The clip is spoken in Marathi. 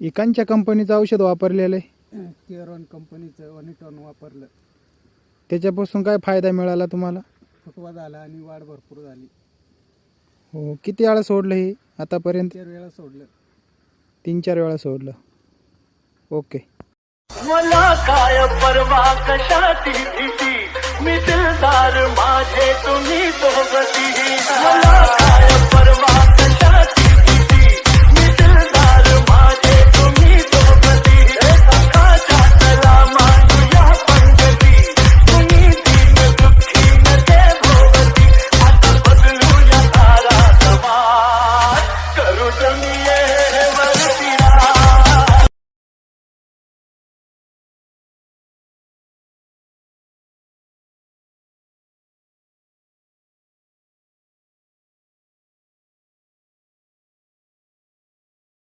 इकांच्या कंपनीचं औषध वापरलेलं आहे? केरॉन कंपनीचं वनिटॉन वापरलं. त्याच्यापासून काय फायदा मिळाला तुम्हाला? फुटवा झाला आणि वाढ भरपूर झाली. हो, किती वेळा सोडलं हे आतापर्यंत? 4 वेळा सोडलं. 3-4 वेळा सोडलं. ओके. मला काय परवा कशाची भीती, मी दिलदार माझे तुम्ही सोबती. मला काय परवा